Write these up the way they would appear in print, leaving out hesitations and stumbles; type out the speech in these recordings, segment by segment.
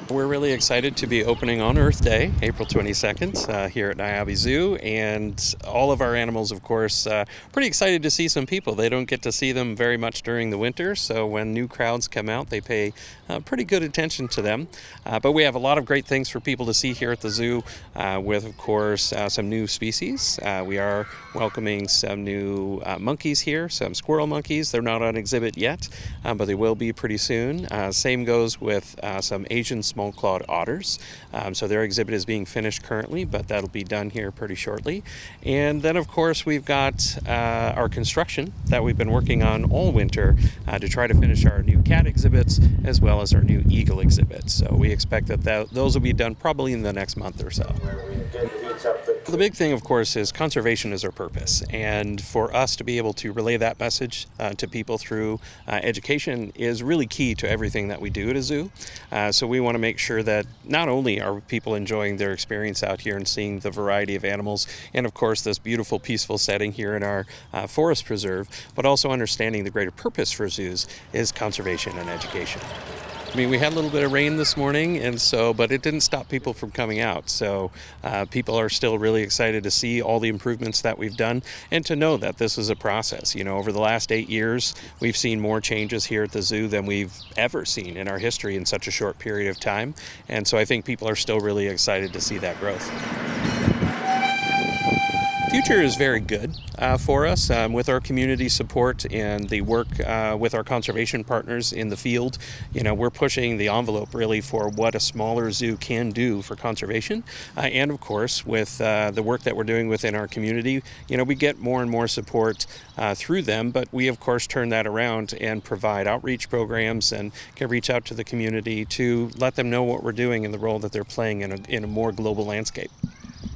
We're really excited to be opening on Earth Day, April 22nd, here at Niabi Zoo, and all of our animals, of course, pretty excited to see some people. They don't get to see them very much during the winter, so when new crowds come out, they pay pretty good attention to them. But we have a lot of great things for people to see here at the zoo, with, of course, some new species. We are welcoming some new monkeys here, some squirrel monkeys. They're not on exhibit yet, but they will be pretty soon. Same goes with some Asian small-clawed otters. So their exhibit is being finished currently, but that'll be done here pretty shortly. And then, of course, we've got our construction that we've been working on all winter to try to finish our new cat exhibits as well as our new eagle exhibit. So we expect that those will be done probably in the next month or so. The big thing, of course, is conservation is our purpose, and for us to be able to relay that message to people through education is really key to everything that we do at a zoo. So we want to make sure that not only are people enjoying their experience out here and seeing the variety of animals, and of course this beautiful, peaceful setting here in our forest preserve, but also understanding the greater purpose for zoos is conservation and education. I mean, we had a little bit of rain this morning, but it didn't stop people from coming out. So people are still really excited to see all the improvements that we've done and to know that this is a process. You know, over the last 8 years, we've seen more changes here at the zoo than we've ever seen in our history in such a short period of time. And so I think people are still really excited to see that growth. Future is very good for us with our community support and the work with our conservation partners in the field. You know, we're pushing the envelope really for what a smaller zoo can do for conservation. And of course, with the work that we're doing within our community, you know, we get more and more support through them, but we of course turn that around and provide outreach programs and can reach out to the community to let them know what we're doing and the role that they're playing in a more global landscape.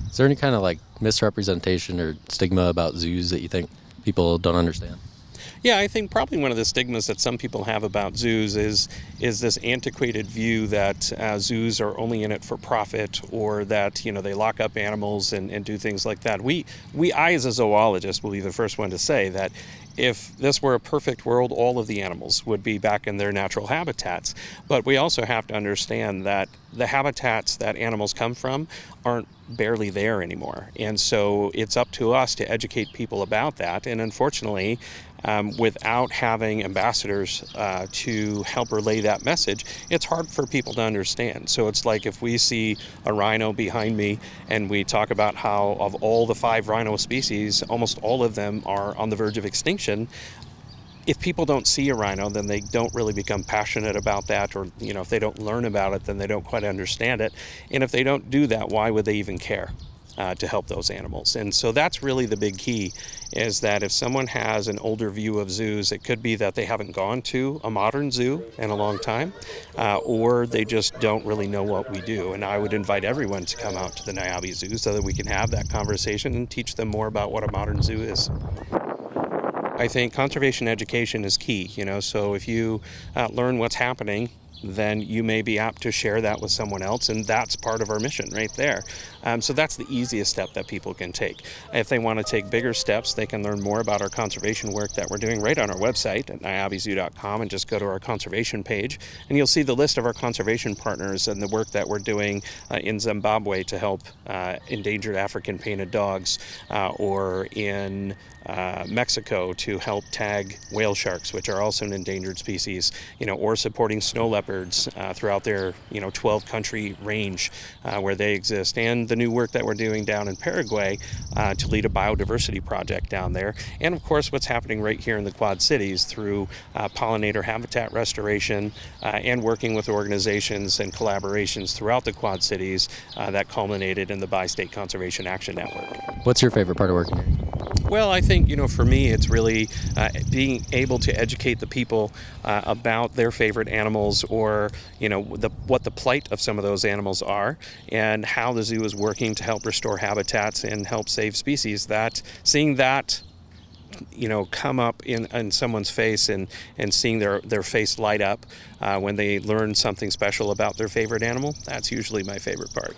Is there any kind of misrepresentation or stigma about zoos that you think people don't understand? Yeah, I think probably one of the stigmas that some people have about zoos is this antiquated view that zoos are only in it for profit, or that, you know, they lock up animals and do things like that. I as a zoologist will be the first one to say that if this were a perfect world, all of the animals would be back in their natural habitats. But we also have to understand that the habitats that animals come from aren't barely there anymore. And so it's up to us to educate people about that. And unfortunately, without having ambassadors to help relay that message, it's hard for people to understand. So it's like if we see a rhino behind me and we talk about how of all the 5 rhino species, almost all of them are on the verge of extinction. If people don't see a rhino, then they don't really become passionate about that, or, you know, if they don't learn about it, then they don't quite understand it. And if they don't do that, why would they even care to help those animals? And so that's really the big key, is that if someone has an older view of zoos, it could be that they haven't gone to a modern zoo in a long time, or they just don't really know what we do. And I would invite everyone to come out to the Niabi Zoo so that we can have that conversation and teach them more about what a modern zoo is. I think conservation education is key, you know, so if you learn what's happening, then you may be apt to share that with someone else, and that's part of our mission right there. So that's the easiest step that people can take. If they want to take bigger steps, they can learn more about our conservation work that we're doing right on our website at niabizoo.com, and just go to our conservation page, and you'll see the list of our conservation partners and the work that we're doing in Zimbabwe to help endangered African painted dogs, or in Mexico to help tag whale sharks, which are also an endangered species, you know, or supporting snow leopards throughout their, 12-country range where they exist, and the new work that we're doing down in Paraguay to lead a biodiversity project down there, and of course what's happening right here in the Quad Cities through pollinator habitat restoration and working with organizations and collaborations throughout the Quad Cities that culminated in the Bi-State Conservation Action Network. What's your favorite part of working here? Well, I think, for me, it's really being able to educate the people about their favorite animals, or, what the plight of some of those animals are, and how the zoo is working to help restore habitats and help save species. Seeing that come up in someone's face, and seeing their face light up when they learn something special about their favorite animal, that's usually my favorite part.